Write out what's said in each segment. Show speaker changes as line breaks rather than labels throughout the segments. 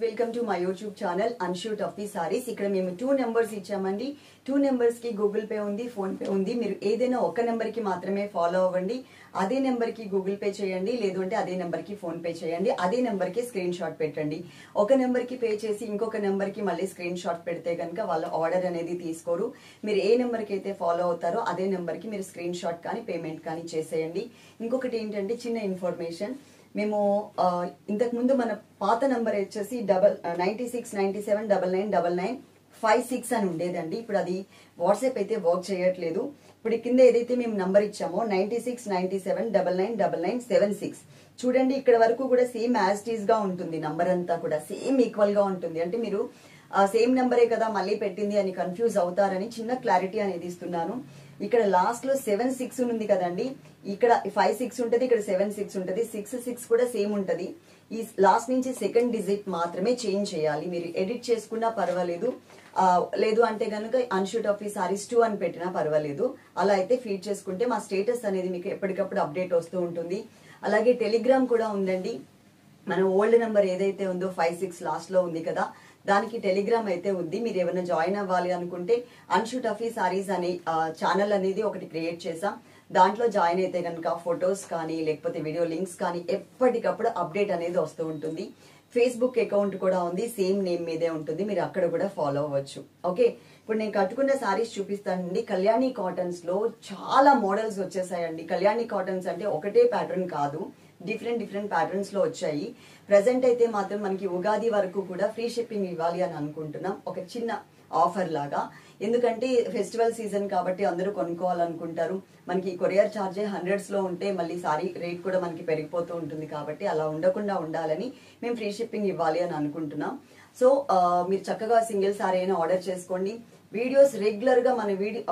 Welcome to my YouTube channel అన్షూట్ of the saris. ఇక్కడ మేము 2 నెంబర్స్ ఇచ్చామండి. 2 నెంబర్స్ కి గూగుల్ పే ఉంది, ఫోన్ పే ఉంది. మీరు ఏదైనా ఒక నెంబర్ కి మాత్రమే ఫాలో అవ్వండి. అదే నెంబర్ కి గూగుల్ పే చేయండి, లేదు అంటే అదే నెంబర్ కి ఫోన్ పే చేయండి. అదే నెంబర్ కి స్క్రీన్ షాట్ పెట్టండి. ఒక నెంబర్ కి పే చేసి ఇంకొక నెంబర్ కి మళ్ళీ స్క్రీన్ షాట్ పెడితే కనుక వాళ్ళ ఆర్డర్ అనేది తీసుకోరు. మీరు ఏ నెంబర్ కి అయితే ఫాలో అవుతారో అదే నెంబర్ కి మీరు స్క్రీన్ షాట్ కానీ పేమెంట్ కానీ చేసేయండి. ఇంకొకటి ఏంటంటే చిన్న ఇన్ఫర్మేషన్, మేము ఇంతకు ముందు మన పాత నంబర్ వచ్చేసి 9697999956 అని ఉండేదండి. ఇప్పుడు అది వాట్సాప్ అయితే వర్క్ చేయట్లేదు. ఇప్పుడు కింద ఏదైతే మేము నంబర్ ఇచ్చామో 9697999976 చూడండి. ఇక్కడ వరకు కూడా సేమ్ యాజ్ ఇట్ ఈస్ గా ఉంటుంది. నంబర్ అంతా కూడా సేమ్ ఈక్వల్ గా ఉంటుంది. అంటే మీరు సేమ్ నెంబరే కదా మళ్ళీ పెట్టింది అని కన్ఫ్యూజ్ అవుతారని చిన్న క్లారిటీ అనేది ఇస్తున్నాను. ఇక్కడ లాస్ట్ లో 76 ఉంది కదండి, ఇక్కడ 56 ఉంటది, ఇక్కడ 76 ఉంటది, 66 కూడా సేమ్ ఉంటది. ఈ లాస్ట్ నుంచి సెకండ్ డిజిట్ మాత్రమే చేంజ్ చేయాలి. మీరు ఎడిట్ చేసుకున్నా పర్వాలేదు, లేదు అంటే కనుక అన్షూట్ ఆఫ్ ది సారీస్ 2 అని పెట్టినా పర్వాలేదు. అలా అయితే ఫీడ్ చేసుకుంటే మా స్టేటస్ అనేది మీకు ఎప్పటికప్పుడు అప్డేట్ వస్తూ ఉంటుంది. అలాగే టెలిగ్రామ్ కూడా ఉందండి. మన ఓల్డ్ నెంబర్ ఏదైతే ఉందో 56 లాస్ట్ లో ఉంది కదా, దానికి టెలిగ్రామ్ అయితే ఉంది. మీరు ఏమైనా జాయిన్ అవ్వాలి అనుకుంటే అన్షూట్ ఆఫ్ ది సారీస్ అనే ఛానల్ అనేది ఒకటి క్రియేట్ చేసాం. దాంట్లో జాయిన్ అయితే కనుక ఫొటోస్ కానీ లేకపోతే వీడియో లింక్స్ కానీ ఎప్పటికప్పుడు అప్డేట్ అనేది వస్తూ ఉంటుంది. ఫేస్బుక్ అకౌంట్ కూడా ఉంది, సేమ్ నేమ్ మీదే ఉంటుంది. మీరు అక్కడ కూడా ఫాలో అవ్వచ్చు. ఓకే, ఇప్పుడు నేను కట్టుకున్న సారీస్ చూపిస్తానండి. కళ్యాణి కాటన్స్ లో చాలా మోడల్స్ వచ్చేసాయండి. కళ్యాణి కాటన్స్ అంటే ఒకటే ప్యాటర్న్ కాదు, డిఫరెంట్ ప్యాటర్న్స్ లో వచ్చాయి. ప్రెసెంట్ అయితే మాత్రం మనకి ఉగాది వరకు కూడా ఫ్రీ షిప్పింగ్ ఇవ్వాలి అని అనుకుంటున్నాం, ఒక చిన్న ఆఫర్ లాగా. ఎందుకంటే ఫెస్టివల్ సీజన్ కాబట్టి అందరూ కొనుక్కోవాలనుకుంటారు. మనకి కొరియర్ ఛార్జే హండ్రెడ్స్ లో ఉంటే మళ్ళీ సారీ రేట్ కూడా మనకి పెరిగిపోతూ ఉంటుంది. కాబట్టి అలా ఉండకుండా ఉండాలని మేము ఫ్రీ షిప్పింగ్ ఇవ్వాలి అని అనుకుంటున్నాం. సో మీరు చక్కగా సింగిల్ సారీ అయినా ఆర్డర్ చేసుకోండి. వీడియోస్ రెగ్యులర్ గా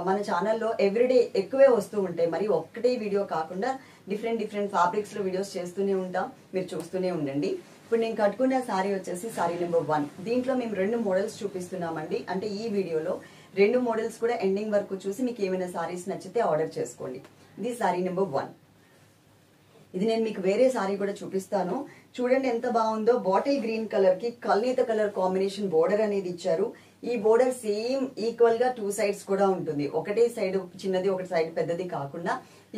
మన ఛానల్లో ఎవ్రీడే ఎక్కువే వస్తూ ఉంటాయి. మరి ఒక్కటే వీడియో కాకుండా డిఫరెంట్ ఫ్యాబ్రిక్స్ లో వీడియోస్ చేస్తూనే ఉంటాం, మీరు చూస్తూనే ఉండండి. ఇప్పుడు నేను కట్టుకున్న సారీ వచ్చేసి సారీ నెంబర్ 1. దీంట్లో మేము 2 మోడల్స్ చూపిస్తున్నామండి. అంటే ఈ వీడియోలో 2 మోడల్స్ కూడా ఎండింగ్ వరకు చూసి మీకు ఏమైనా సారీస్ నచ్చితే ఆర్డర్ చేసుకోండి. ఇది సారీ నెంబర్ 1. ఇది నేను మీకు వేరే సారీ కూడా చూపిస్తాను. చూడండి ఎంత బాగుందో. బాటిల్ గ్రీన్ కలర్ కి కల్నేత కలర్ కాంబినేషన్ బోర్డర్ అనేది ఇచ్చారు. ఈ బోర్డర్ సేమ్ ఈక్వల్ గా 2 సైడ్స్ కూడా ఉంటుంది. ఒకటే సైడ్ చిన్నది, ఒకటి సైడ్ పెద్దది కాకుండా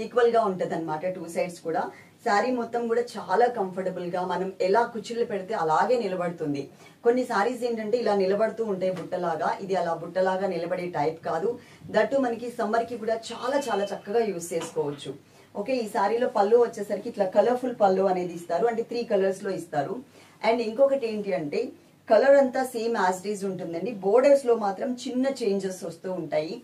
ఈక్వల్ గా ఉంటది అనమాట 2 సైడ్స్ కూడా. శారీ మొత్తం కూడా చాలా కంఫర్టబుల్ గా మనం ఎలా కుచ్చులు పెడితే అలాగే నిలబడుతుంది. కొన్ని సారీస్ ఏంటంటే ఇలా నిలబడుతూ ఉంటాయి బుట్టలాగా, ఇది అలా బుట్టలాగా నిలబడే టైప్ కాదు. దట్టు మనకి సమ్మర్ కి కూడా చాలా చక్కగా యూజ్ చేసుకోవచ్చు. ఓకే, ఈ సారీలో పళ్ళు వచ్చేసరికి ఇట్లా కలర్ఫుల్ పళ్ళు అనేది ఇస్తారు, అంటే 3 కలర్స్ లో ఇస్తారు. అండ్ ఇంకొకటి ఏంటి అంటే కలర్ అంతా సేమ్ యాజ్ ఇట్ ఈజ్ ఉంటుందండి. బోర్డర్స్ లో మాత్రం చిన్న చేంజెస్ వస్తూ ఉంటాయి.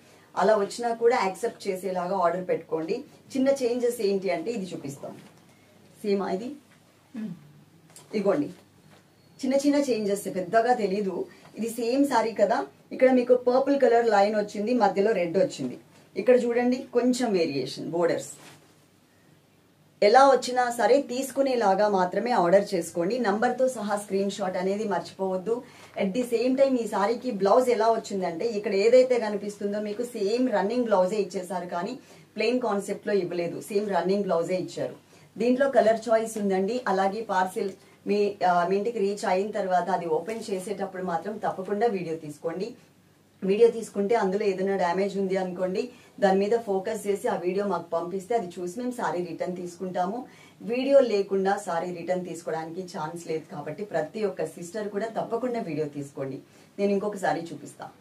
అలా వచ్చినా కూడా యాక్సెప్ట్ చేసేలాగా ఆర్డర్ పెట్టుకోండి. చిన్న చేంజెస్ ఏంటి అంటే ఇది చూపిస్తాం. సేమ్ ఇది ఇగోండి, చిన్న చేంజెస్, పెద్దగా తెలీదు. ఇది సేమ్ సారీ కదా. ఇక్కడ మీకు పర్పుల్ కలర్ లైన్ వచ్చింది, మధ్యలో రెడ్ వచ్చింది. ఇక్కడ చూడండి కొంచెం వేరియేషన్. బోర్డర్స్ ఎలా వచ్చినా సరే తీసుకునేలాగా మాత్రమే ఆర్డర్ చేసుకోండి. నంబర్ తో సహా స్క్రీన్ షాట్ అనేది మర్చిపోవద్దు. అట్ ది సేమ్ టైం ఈ సారీకి బ్లౌజ్ ఎలా వచ్చిందంటే ఇక్కడ ఏదైతే కనిపిస్తుందో మీకు సేమ్ రన్నింగ్ బ్లౌజే ఇచ్చేసారు, కానీ ప్లెయిన్ కాన్సెప్ట్ లో ఇవ్వలేదు. సేమ్ రన్నింగ్ బ్లౌజే ఇచ్చారు. దీంట్లో కలర్ చాయిస్ ఉందండి. అలాగే పార్సిల్ మీ ఇంటికి రీచ్ అయిన తర్వాత అది ఓపెన్ చేసేటప్పుడు మాత్రం తప్పకుండా వీడియో తీసుకోండి. వీడియో తీసుకుంటే అందులో ఏదైనా డ్యామేజ్ ఉంది అనుకోండి, దాని మీద ఫోకస్ చేసి ఆ వీడియో మాకు పంపిస్తే అది చూసి మేము సారీ రిటర్న్ తీసుకుంటాము. వీడియో లేకుండా సారీ రిటర్న్ తీసుకోవడానికి ఛాన్స్ లేదు. కాబట్టి ప్రతి ఒక్క సిస్టర్ కూడా తప్పకుండా వీడియో తీసుకోండి. నేను ఇంకొక సారీ చూపిస్తాను.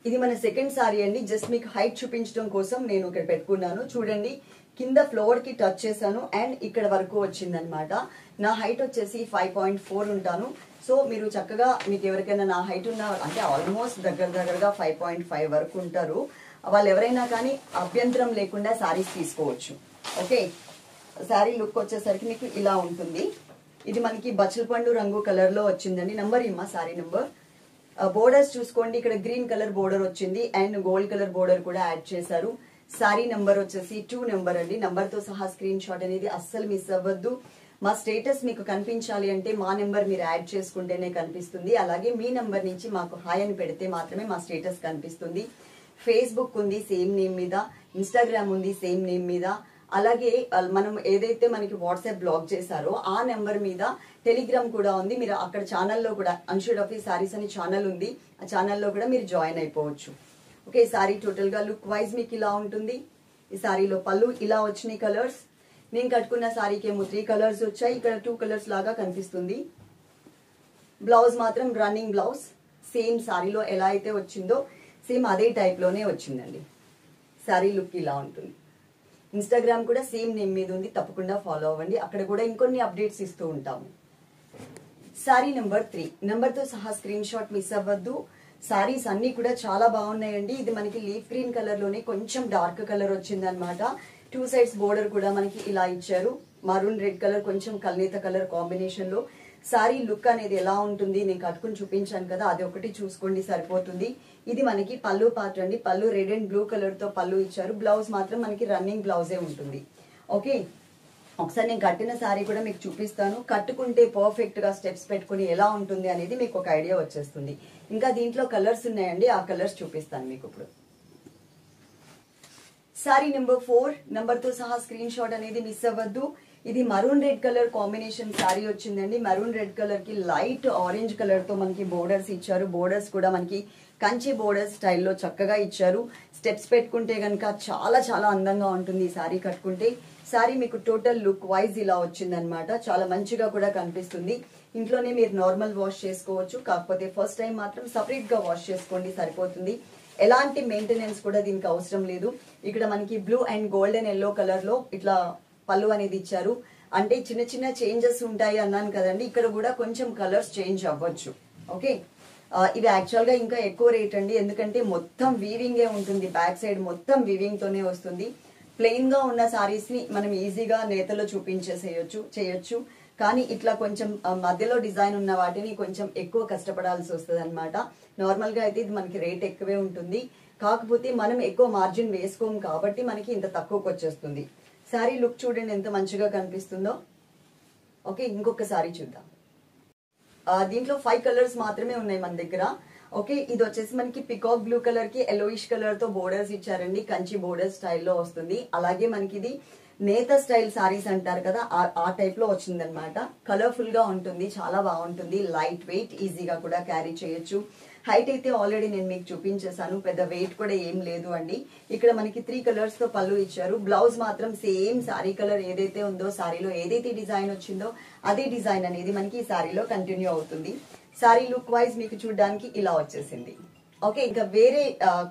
ఇది మన సెకండ్ సారీ అండి. జస్ట్ మీకు హైట్ చూపించడం కోసం నేను ఇక్కడ పెట్టుకున్నాను. చూడండి, కింద ఫ్లోర్ కి టచ్ చేశాను అండ్ ఇక్కడ వరకు వచ్చిందనమాట. నా హైట్ వచ్చేసి 5.4 ఉంటాను. సో మీరు చక్కగా మీకు ఎవరికైనా నా హైట్ ఉన్న అంటే ఆల్మోస్ట్ దగ్గరగా 5.5 వరకు ఉంటారు. వాళ్ళు ఎవరైనా కానీ అభ్యంతరం లేకుండా శారీస్ తీసుకోవచ్చు. ఓకే, శారీ లుక్ వచ్చేసరికి మీకు ఇలా ఉంటుంది. ఇది మనకి బచ్చల పండు రంగు కలర్ లో వచ్చిందండి. నంబర్ ఇమ్మా శారీ నంబర్. బోర్డర్స్ చూసుకోండి, ఇక్కడ గ్రీన్ కలర్ బోర్డర్ వచ్చింది అండ్ గోల్డ్ కలర్ బోర్డర్ కూడా యాడ్ చేశారు. సారీ నంబర్ వచ్చేసి 2 నెంబర్ అండి. నంబర్ తో సహా స్క్రీన్ షాట్ అనేది అస్సలు మిస్ అవ్వద్దు. మా స్టేటస్ మీకు కనిపించాలి అంటే మా నెంబర్ మీరు యాడ్ చేసుకుంటేనే కనిపిస్తుంది. అలాగే మీ నెంబర్ నుంచి మాకు హాయ్ అని పెడితే మాత్రమే మా స్టేటస్ కనిపిస్తుంది. ఫేస్బుక్ ఉంది సేమ్ నేమ్ మీద, ఇన్స్టాగ్రామ్ ఉంది సేమ్ నేమ్ మీద, అలాగే మనం ఏదైతే మనకి వాట్సాప్ బ్లాక్ చేశారో ఆ నెంబర్ మీద టెలిగ్రామ్ కూడా ఉంది. మీరు అక్కడ ఛానల్లో కూడా అన్షుడ్ ఆఫీస్ సారీస్ అని ఛానల్ ఉంది, ఆ ఛానల్లో కూడా మీరు జాయిన్ అయిపోవచ్చు. ఓకే, ఈ సారీ టోటల్ గా లుక్ వైజ్ మీకు ఇలా ఉంటుంది. ఈ సారీలో పళ్ళు ఇలా వచ్చినాయి కలర్స్. నేను కట్టుకున్న సారీకి ఏమో 3 కలర్స్ వచ్చాయి, ఇక్కడ 2 కలర్స్ లాగా కనిపిస్తుంది. బ్లౌజ్ మాత్రం రన్నింగ్ బ్లౌజ్, సేమ్ సారీలో ఎలా అయితే వచ్చిందో సేమ్ అదే టైప్ లోనే వచ్చిందండి. సారీ లుక్ ఇలా ఉంటుంది. ఇన్స్టాగ్రామ్ కూడా సేమ్ నేమ్ మీద ఉంది, తప్పకుండా ఫాలో అవ్వండి. అక్కడ కూడా ఇంకొన్ని అప్డేట్స్ ఇస్తూ ఉంటాము. సారీ నెంబర్ 3 నెంబర్తో సహా స్క్రీన్ షాట్ మిస్ అవ్వద్దు. సారీస్ అన్ని కూడా చాలా బాగున్నాయండి. ఇది మనకి లీఫ్ గ్రీన్ కలర్ లోనే కొంచెం డార్క్ కలర్ వచ్చింది అనమాట. 2 సైడ్స్ బోర్డర్ కూడా మనకి ఇలా ఇచ్చారు. మరూన్ రెడ్ కలర్, కొంచెం కల్నేత కలర్ కాంబినేషన్ లో. సారీ లుక్ అనేది ఎలా ఉంటుంది నేను కట్టుకుని చూపించాను కదా, అది ఒకటి చూసుకోండి సరిపోతుంది. ఇది మనకి పళ్ళు పార్ట్ అండి. పళ్ళు రెడ్ అండ్ బ్లూ కలర్ తో పళ్ళు ఇచ్చారు. బ్లౌజ్ మాత్రం మనకి రన్నింగ్ బ్లౌజే ఉంటుంది. ఓకే, ఒకసారి నేను కట్టిన సారీ కూడా మీకు చూపిస్తాను. కట్టుకుంటే పర్ఫెక్ట్ గా స్టెప్స్ పెట్టుకుని ఎలా ఉంటుంది అనేది మీకు ఒక ఐడియా వచ్చేస్తుంది. ఇంకా దీంట్లో కలర్స్ ఉన్నాయండి, ఆ కలర్స్ చూపిస్తాను మీకు ఇప్పుడు. సారీ నెంబర్ 4 నెంబర్ తో సహా స్క్రీన్ షాట్ అనేది మిస్ అవ్వద్దు. ఇది maroon red colour combination sorry వచ్చిందండి. మరూన్ రెడ్ కలర్ కి లైట్ ఆరెంజ్ కలర్ తో మనకి బోర్డర్స్ ఇచ్చారు. బోర్డర్స్ కూడా మనకి కంచి బోర్డర్స్ స్టైల్లో చక్కగా ఇచ్చారు. స్టెప్స్ పెట్టుకుంటే కనుక చాలా చాలా అందంగా ఉంటుంది ఈ సారీ కట్టుకుంటే. సారీ మీకు టోటల్ లుక్ వైజ్ ఇలా వచ్చిందనమాట. చాలా మంచిగా కూడా కనిపిస్తుంది. ఇంట్లోనే మీరు నార్మల్ వాష్ చేసుకోవచ్చు, కాకపోతే ఫస్ట్ టైం మాత్రం సపరేట్ గా వాష్ చేసుకోండి సరిపోతుంది. ఎలాంటి మెయింటెనెన్స్ కూడా దీనికి అవసరం లేదు. ఇక్కడ మనకి blue and golden yellow colour లో ఇట్లా పళ్ళు అనేది ఇచ్చారు. అంటే చిన్న చిన్న చేంజెస్ ఉంటాయి అన్నాను కదండి, ఇక్కడ కూడా కొంచెం కలర్స్ చేంజ్ అవ్వచ్చు. ఓకే, ఇది యాక్చువల్ గా ఇంకా ఎక్కువ రేట్ అండి, ఎందుకంటే మొత్తం వీవింగే ఉంటుంది. బ్యాక్ సైడ్ మొత్తం వీవింగ్ తోనే వస్తుంది. ప్లెయిన్ గా ఉన్న సారీస్ ని మనం ఈజీగా నేతలో చేయొచ్చు. కానీ ఇట్లా కొంచెం మధ్యలో డిజైన్ ఉన్న వాటిని కొంచెం ఎక్కువ కష్టపడాల్సి వస్తుంది అనమాట. నార్మల్ గా అయితే ఇది మనకి రేట్ ఎక్కువే ఉంటుంది, కాకపోతే మనం ఎక్కువ మార్జిన్ వేసుకోము కాబట్టి మనకి ఇంత తక్కువకి వచ్చేస్తుంది. సారీ లుక్ చూడండి ఎంత మంచిగా కనిపిస్తుందో. ఓకే, ఇంకొక సారీ చూద్దాం. దీంట్లో 5 కలర్స్ మాత్రమే ఉన్నాయి మన దగ్గర. ఓకే, ఇది వచ్చేసి మనకి పికాక్ బ్లూ కలర్ కి ఎల్లోయిష్ కలర్ తో బోర్డర్స్ ఇచ్చారండి. కంచి బోర్డర్ స్టైల్లో వస్తుంది. అలాగే మనకి ఇది నేత స్టైల్ సారీస్ అంటారు కదా, ఆ టైప్ లో వచ్చిందనమాట. కలర్ఫుల్ గా ఉంటుంది, చాలా బాగుంటుంది. లైట్ వెయిట్, ఈజీగా కూడా క్యారీ చేయొచ్చు. హైట్ అయితే ఆల్రెడీ నేను మీకు చూపించేశాను, పెద్ద వెయిట్ కూడా ఏం లేదు అండి. ఇక్కడ మనకి 3 కలర్స్ తో పళ్ళు ఇచ్చారు. బ్లౌజ్ మాత్రం సేమ్ సారీ కలర్ ఏదైతే ఉందో, సారీలో ఏదైతే డిజైన్ వచ్చిందో అదే డిజైన్ అనేది మనకి ఈ సారీలో కంటిన్యూ అవుతుంది. సారీ లుక్ వైజ్ మీకు చూడడానికి ఇలా వచ్చేసింది. ఓకే, ఇంకా వేరే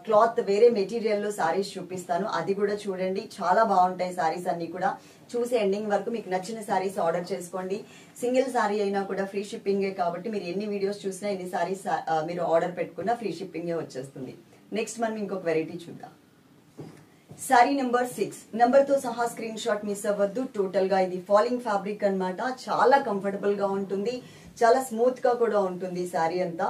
క్లాత్, వేరే మెటీరియల్ లో సారీస్ చూపిస్తాను, అది కూడా చూడండి. చాలా బాగుంటాయి సారీస్ అన్ని కూడా. చూసి ఎండింగ్ వరకు మీకు నచ్చిన సారీస్ ఆర్డర్ చేసుకోండి. సింగిల్ సారీ అయినా కూడా ఫ్రీ షిప్పింగే కాబట్టి మీరు ఎన్ని వీడియోస్ చూసినా, ఎన్ని సారీస్ మీరు ఆర్డర్ పెట్టుకున్నా ఫ్రీ షిప్పింగే వచ్చేస్తుంది. నెక్స్ట్ మనం ఇంకొక వెరైటీ చూద్దాం. సారీ నెంబర్ 6 నెంబర్ తో సహా స్క్రీన్ షాట్ మిస్ అవ్వద్దు. టోటల్ గా ఇది ఫాలింగ్ ఫ్యాబ్రిక్ అన్నమాట. చాలా కంఫర్టబుల్ గా ఉంటుంది, చాలా స్మూత్ గా కూడా ఉంటుంది సారీ అంతా.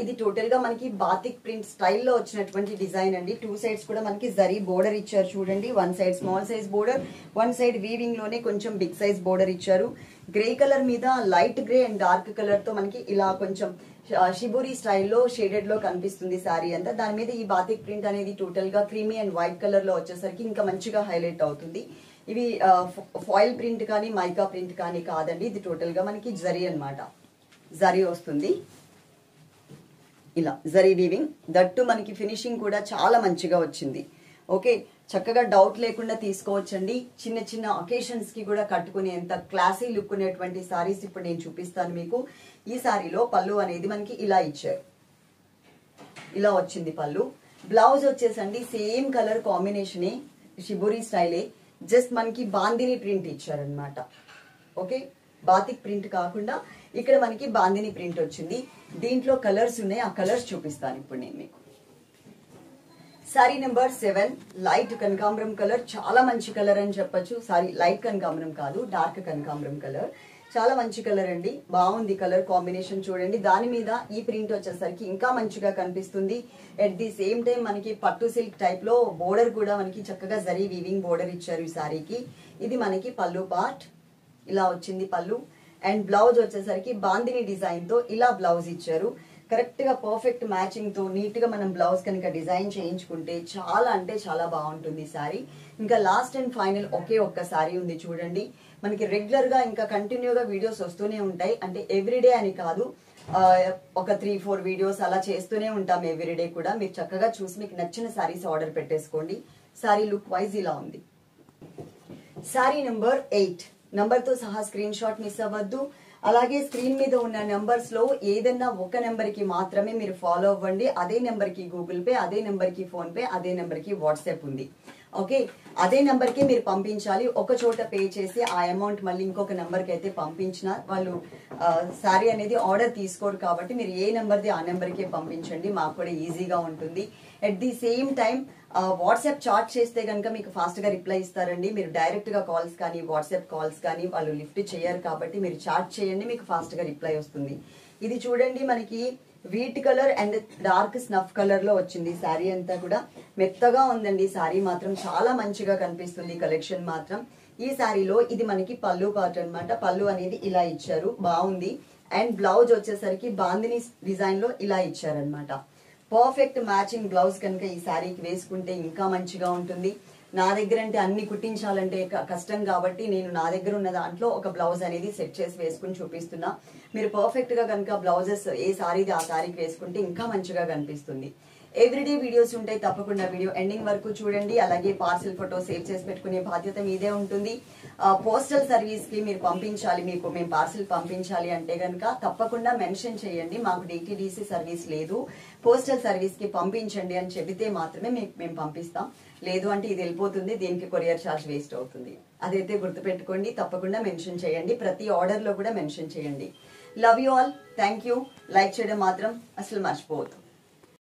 ఇది టోటల్ గా మనకి బాతిక్ ప్రింట్ స్టైల్లో వచ్చినటువంటి డిజైన్ అండి. 2 సైడ్స్ కూడా మనకి జరీ బోర్డర్ ఇచ్చారు చూడండి. 1 side small size border, 1 side weaving లోనే కొంచెం బిగ్ సైజ్ బోర్డర్ ఇచ్చారు. గ్రే కలర్ మీద light grey and dark colour తో మనకి ఇలా కొంచెం షిబూరి స్టైల్లో షేడెడ్ లో కనిపిస్తుంది సారీ అంతా. దాని మీద ఈ బాతిక్ ప్రింట్ అనేది టోటల్ గా క్రీమీ అండ్ వైట్ కలర్ లో వచ్చేసరికి ఇంకా మంచిగా హైలైట్ అవుతుంది. ఇవి ఫాయిల్ ప్రింట్ కానీ మైకా ప్రింట్ కానీ కాదండి, ఇది టోటల్ గా మనకి జరీ అన్నమాట. జరీ వస్తుంది ఇలా, జరీ వీవింగ్. దట్టు మనకి ఫినిషింగ్ కూడా చాలా మంచిగా వచ్చింది. ఓకే, చక్కగా డౌట్ లేకుండా తీసుకోవచ్చండి. చిన్న చిన్న అకేషన్స్ కి కూడా కట్టుకునేంత క్లాసీ లుక్ ఉన్నటువంటి సారీస్ ఇప్పుడు నేను చూపిస్తాను మీకు. ఈ సారీలో పళ్ళు అనేది మనకి ఇలా ఇచ్చారు, ఇలా వచ్చింది పళ్ళు. బ్లౌజ్ వచ్చేసండి సేమ్ కలర్ కాంబినేషనే, షిబూరి స్టైలే, జస్ట్ మనకి బాందిని ప్రింట్ ఇచ్చారనమాట. ఓకే, బాతిక్ ప్రింట్ కాకుండా ఇక్కడ మనకి బాందిని ప్రింట్ వచ్చింది. దీంట్లో కలర్స్ ఉన్నాయి, ఆ కలర్స్ చూపిస్తాను ఇప్పుడు నేను మీకు. సారీ నెంబర్ 7 లైట్ కనకాంబరం కలర్, చాలా మంచి కలర్ అని చెప్పొచ్చు. సారీ, లైట్ కనకాంబరం కాదు, డార్క్ కనకాంబరం కలర్. చాలా మంచి కలర్ అండి, బాగుంది కలర్ కాంబినేషన్ చూడండి. దాని మీద ఈ ప్రింట్ వచ్చేసరికి ఇంకా మంచిగా కనిపిస్తుంది. ఎట్ ది సేమ్ టైం మనకి పట్టు సిల్క్ టైప్ లో బోర్డర్ కూడా మనకి చక్కగా జరీ వీవింగ్ బోర్డర్ ఇచ్చారు ఈ సారీకి. ఇది మనకి పళ్ళు పార్ట్, ఇలా వచ్చింది పళ్ళు. అండ్ బ్లౌజ్ వచ్చేసరికి బాందిని డిజైన్ తో ఇలా బ్లౌజ్ ఇచ్చారు. కరెక్ట్ గా పర్ఫెక్ట్ మ్యాచింగ్ తో నీట్ గా మనం బ్లౌజ్ కనుక డిజైన్ చేయించుకుంటే చాలా అంటే చాలా బాగుంటుంది ఈ సారీ. ఇంకా లాస్ట్ అండ్ ఫైనల్ ఒకే ఒక్క సారీ ఉంది చూడండి. మనకి రెగ్యులర్ గా ఇంకా కంటిన్యూగా వీడియోస్ వస్తూనే ఉంటాయి, అంటే ఎవ్రీడే అని కాదు, ఒక 3-4 వీడియోస్ అలా చేస్తూనే ఉంటాం ఎవ్రీడే కూడా. మీరు చక్కగా చూసి మీకు నచ్చిన సారీస్ ఆర్డర్ పెట్టేసుకోండి. సారీ లుక్ వైజ్ ఇలా ఉంది. సారీ నెంబర్ 8 నంబర్ తో సహా స్క్రీన్ షాట్ మిస్ అవ్వద్దు. అలాగే స్క్రీన్ మీద ఉన్న నెంబర్స్ లో ఏదన్నా ఒక నెంబర్ కి మాత్రమే మీరు ఫాలో అవ్వండి. అదే నెంబర్ కి గూగుల్ పే, అదే నెంబర్ కి ఫోన్ పే, అదే నెంబర్ కి వాట్సాప్ ఉంది. ఓకే, అదే నెంబర్ కి మీరు పంపించాలి. ఒక చోట పే చేసి ఆ అమౌంట్ మళ్ళీ ఇంకొక నెంబర్ కి అయితే పంపించిన వాళ్ళు సారీ అనేది ఆర్డర్ తీసుకోరు కాబట్టి మీరు ఏ నెంబర్ది ఆ నెంబర్ కే పంపించండి, మాకు కూడా ఈజీగా ఉంటుంది. At the same time WhatsApp chat చేస్తే కనుక మీకు ఫాస్ట్ గా రిప్లై ఇస్తారండి. మీరు డైరెక్ట్ గా కాల్స్ కానీ వాట్సాప్ కాల్స్ కానీ వాళ్ళు లిఫ్ట్ చేయరు కాబట్టి మీరు చాట్ చేయండి, మీకు ఫాస్ట్ గా రిప్లై వస్తుంది. ఇది చూడండి మనకి wheat colour and dark snuff colour లో వచ్చింది. శారీ అంతా కూడా మెత్తగా ఉందండి. శారీ మాత్రం చాలా మంచిగా కనిపిస్తుంది. కలెక్షన్ మాత్రం ఈ శారీలో ఇది మనకి పళ్ళు పార్ట్ అన్నమాట. పళ్ళు అనేది ఇలా ఇచ్చారు, బాగుంది. అండ్ బ్లౌజ్ వచ్చేసరికి బాందిని డిజైన్ లో ఇలా ఇచ్చారనమాట. పర్ఫెక్ట్ మ్యాచింగ్ బ్లౌజ్ కనుక ఈ శారీకి వేసుకుంటే ఇంకా మంచిగా ఉంటుంది. నా దగ్గర అంటే అన్ని కుట్టించాలంటే కష్టం కాబట్టి నేను నా దగ్గర ఉన్న దాంట్లో ఒక బ్లౌజ్ అనేది సెట్ చేసి వేసుకుని చూపిస్తున్నా. మీరు పర్ఫెక్ట్ గా కనుక బ్లౌజెస్ ఏ సారీది ఆ సారీకి వేసుకుంటే ఇంకా మంచిగా కనిపిస్తుంది. ఎవ్రీడే వీడియోస్ ఉంటాయి, తప్పకుండా వీడియో ఎండింగ్ వరకు చూడండి. అలాగే పార్సిల్ ఫోటో సేవ్ చేసి పెట్టుకునే బాధ్యత మీదే ఉంటుంది. పోస్టల్ సర్వీస్ కి మీరు పంపించాలి, మీకు మేము పార్సిల్ పంపించాలి అంటే కనుక తప్పకుండా మెన్షన్ చేయండి, మాకు డిటిడిసి సర్వీస్ లేదు, పోస్టల్ సర్వీస్ కి పంపించండి అని చెబితే మాత్రమే మేము పంపిస్తాం. లేదు అంటే ఇది వెళ్ళిపోతుంది, దీనికి కొరియర్ ఛార్జ్ వేస్ట్ అవుతుంది. అదైతే గుర్తుపెట్టుకోండి, తప్పకుండా మెన్షన్ చేయండి. ప్రతి ఆర్డర్ లో కూడా మెన్షన్ చేయండి. Love you all, thank you. Like చేయడం మాత్రం అసలు మర్చిపోవద్దు.